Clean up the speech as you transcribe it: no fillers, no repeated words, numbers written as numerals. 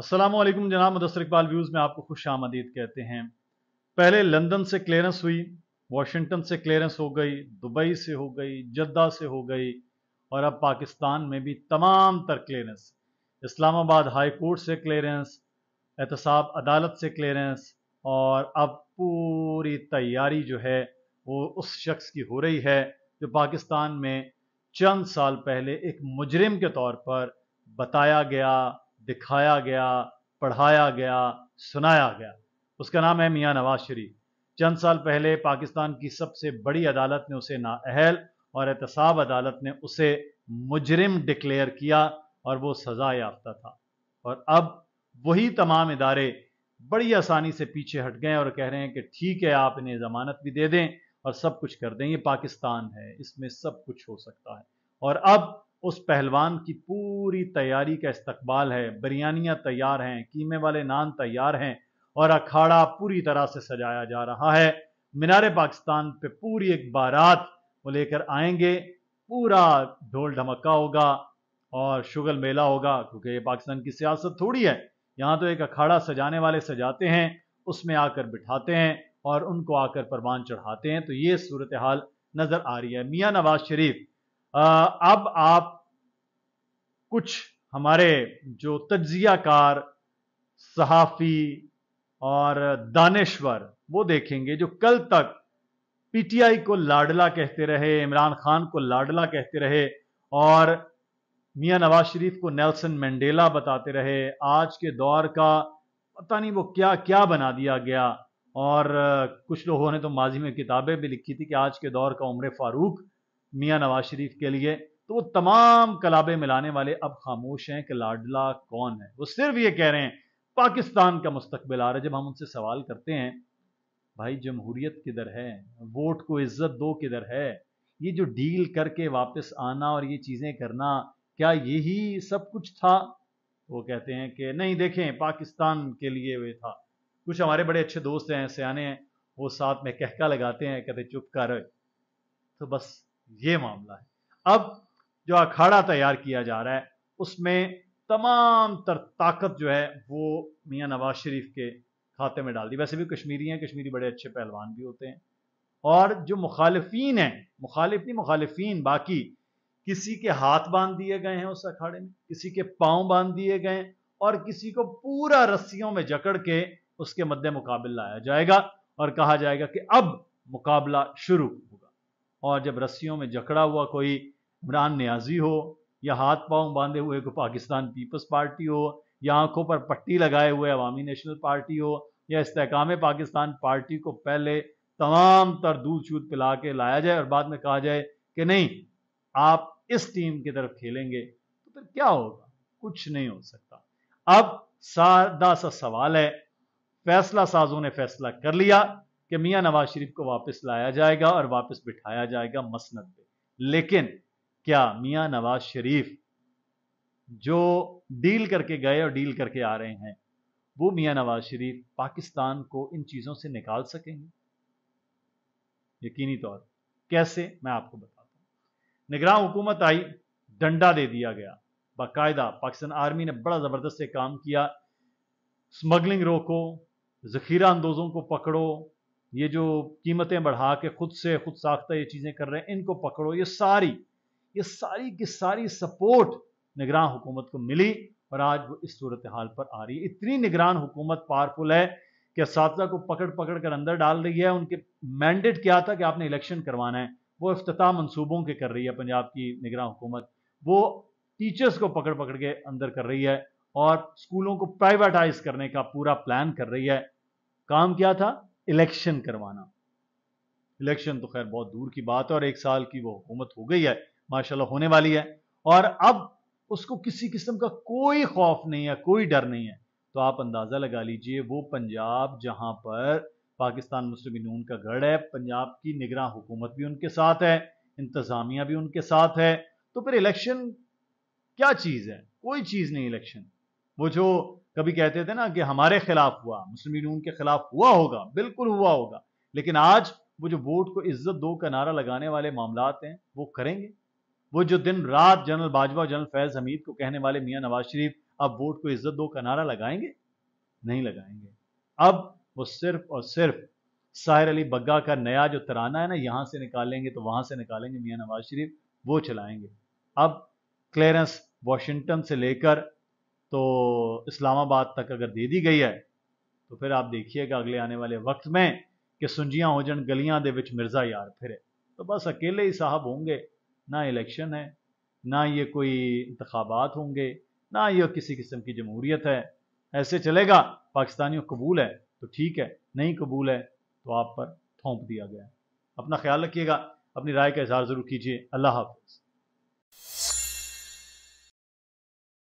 अस्सलाम वालेकुम जनाब मुदस्सिर इकबाल व्यूज़ में आपको खुश आमदीद कहते हैं। पहले लंदन से क्लियरेंस हुई, वाशिंगटन से क्लियरेंस हो गई, दुबई से हो गई, जद्दा से हो गई और अब पाकिस्तान में भी तमाम तर क्लियरेंस। इस्लामाबाद हाई कोर्ट से क्लियरेंस, एहतसाब अदालत से क्लियरेंस और अब पूरी तैयारी जो है वो उस शख्स की हो रही है जो पाकिस्तान में चंद साल पहले एक मुजरिम के तौर पर बताया गया, दिखाया गया, पढ़ाया गया, सुनाया गया। उसका नाम है मियां नवाज शरीफ। चंद साल पहले पाकिस्तान की सबसे बड़ी अदालत ने उसे नाअहल और एहतसाब अदालत ने उसे मुजरिम डिक्लेयर किया और वो सजा याफ्ता था। और अब वही तमाम इदारे बड़ी आसानी से पीछे हट गए और कह रहे हैं कि ठीक है, आप इन्हें जमानत भी दे दें और सब कुछ कर दें, ये पाकिस्तान है, इसमें सब कुछ हो सकता है। और अब उस पहलवान की पूरी तैयारी का इस्तकबाल है, बिरयानियां तैयार हैं, कीमे वाले नान तैयार हैं और अखाड़ा पूरी तरह से सजाया जा रहा है। मीनारे पाकिस्तान पे पूरी एक बारात वो लेकर आएंगे, पूरा ढोल ढमक्का होगा और शुगल मेला होगा, क्योंकि ये पाकिस्तान की सियासत थोड़ी है। यहाँ तो एक अखाड़ा सजाने वाले सजाते हैं, उसमें आकर बिठाते हैं और उनको आकर परवान चढ़ाते हैं। तो ये सूरत हाल नजर आ रही है। मियां नवाज शरीफ, अब आप कुछ हमारे जो तज्जियाकार, सहाफ़ी और दानिश्वर वो देखेंगे जो कल तक पीटीआई को लाडला कहते रहे, इमरान खान को लाडला कहते रहे और मियां नवाज शरीफ को नेल्सन मंडेला बताते रहे। आज के दौर का पता नहीं वो क्या क्या बना दिया गया। और कुछ लोगों ने तो माजी में किताबें भी लिखी थी कि आज के दौर का उम्र फारूक मियां नवाज शरीफ के लिए। तो वो तमाम कलाबे मिलाने वाले अब खामोश हैं कि लाडला कौन है। वो सिर्फ ये कह रहे हैं पाकिस्तान का मुस्तकबिल आ रहा है। जब हम उनसे सवाल करते हैं, भाई जमहूरियत किधर है, वोट को इज्जत दो किधर है, ये जो डील करके वापस आना और ये चीजें करना, क्या यही सब कुछ था? वो कहते हैं कि नहीं, देखें पाकिस्तान के लिए वे था। कुछ हमारे बड़े अच्छे दोस्त हैं, सियाने हैं, वो साथ में कहका लगाते हैं, कहते चुप कर। तो बस ये मामला है। अब जो अखाड़ा तैयार किया जा रहा है उसमें तमाम तर ताकत जो है वो मियां नवाज शरीफ के खाते में डाल दी। वैसे भी कश्मीरी हैं, कश्मीरी बड़े अच्छे पहलवान भी होते हैं। और जो मुखालिफिन हैं, मुखालिफ नहीं मुखालिफिन, बाकी किसी के हाथ बांध दिए गए हैं उस अखाड़े में, किसी के पांव बांध दिए गए और किसी को पूरा रस्सियों में जकड़ के उसके मद्दे मुकाबिल लाया जाएगा और कहा जाएगा कि अब मुकाबला शुरू होगा। और जब रस्सियों में जकड़ा हुआ कोई इमरान नियाजी हो या हाथ पांव बांधे हुए को पाकिस्तान पीपल्स पार्टी हो या आंखों पर पट्टी लगाए हुए अवामी नेशनल पार्टी हो या इस्तेकाम पाकिस्तान पार्टी को पहले तमाम तर दूध शूद पिला के लाया जाए और बाद में कहा जाए कि नहीं आप इस टीम की तरफ खेलेंगे, तो फिर क्या होगा? कुछ नहीं हो सकता। अब सादा सा सवाल है, फैसला साजों ने फैसला कर लिया कि मियां नवाज शरीफ को वापस लाया जाएगा और वापस बिठाया जाएगा मसनद पे। लेकिन क्या मियां नवाज शरीफ जो डील करके गए और डील करके आ रहे हैं, वो मियां नवाज शरीफ पाकिस्तान को इन चीजों से निकाल सकेंगे? यकीनी तौर कैसे, मैं आपको बताता हूं। निगरान हुकूमत आई, डंडा दे दिया गया, बाकायदा पाकिस्तान आर्मी ने बड़ा जबरदस्त से काम किया। स्मगलिंग रोको, जखीरा अंदोजों को पकड़ो, ये जो कीमतें बढ़ा के खुद से खुद साख्ता ये चीजें कर रहे हैं इनको पकड़ो। ये सारी की सारी सपोर्ट निगरान हुकूमत को मिली और आज वो इस सूरत हाल पर आ रही है। इतनी निगरान हुकूमत पावरफुल है कि असातिज़ा को पकड़ पकड़ कर अंदर डाल रही है। उनके मैंडेट क्या था कि आपने इलेक्शन करवाना है, वो इफ्तिताह मंसूबों के कर रही है पंजाब की निगरान हुकूमत। वो टीचर्स को पकड़ पकड़ के अंदर कर रही है और स्कूलों को प्राइवेटाइज करने का पूरा प्लान कर रही है। काम क्या था? इलेक्शन करवाना। इलेक्शन तो खैर बहुत दूर की बात है और 1 साल की वो हुकूमत हो गई है, माशाल्लाह होने वाली है और अब उसको किसी किस्म का कोई खौफ नहीं है, कोई डर नहीं है। तो आप अंदाजा लगा लीजिए वो पंजाब जहां पर पाकिस्तान मुस्लिम नून का गढ़ है, पंजाब की निगरान हुकूमत भी उनके साथ है, इंतजामिया भी उनके साथ है, तो फिर इलेक्शन क्या चीज है? कोई चीज नहीं इलेक्शन। वो जो कभी कहते थे ना कि हमारे खिलाफ हुआ, मुस्लिम नून के खिलाफ हुआ होगा, बिल्कुल हुआ होगा, लेकिन आज वो जो वोट को इज्जत दो का नारा लगाने वाले मामलात हैं वो करेंगे। वो जो दिन रात जनरल बाजवा, जनरल फैज हमीद को कहने वाले मियां नवाज शरीफ अब वोट को इज्जत दो का नारा लगाएंगे? नहीं लगाएंगे। अब वो सिर्फ और सिर्फ साहिर अली बग्गा का नया जो तराना है ना, यहाँ से निकालेंगे तो वहाँ से निकालेंगे, मियाँ नवाज शरीफ वो चलाएंगे। अब क्लेरेंस वाशिंगटन से लेकर तो इस्लामाबाद तक अगर दे दी गई है तो फिर आप देखिएगा अगले आने वाले वक्त में कि सुंजियां हो जन गलियां दे विच मिर्जा यार फिरे, तो बस अकेले ही साहब होंगे, ना इलेक्शन है, ना ये कोई इंतखाबात होंगे, ना ये किसी किस्म की जमहूरियत है। ऐसे चलेगा, पाकिस्तानियों कबूल है तो ठीक है, नहीं कबूल है तो आप पर थोप दिया गया है। अपना ख्याल रखिएगा, अपनी राय का इजहार जरूर कीजिए। अल्लाह हाफ़िज़।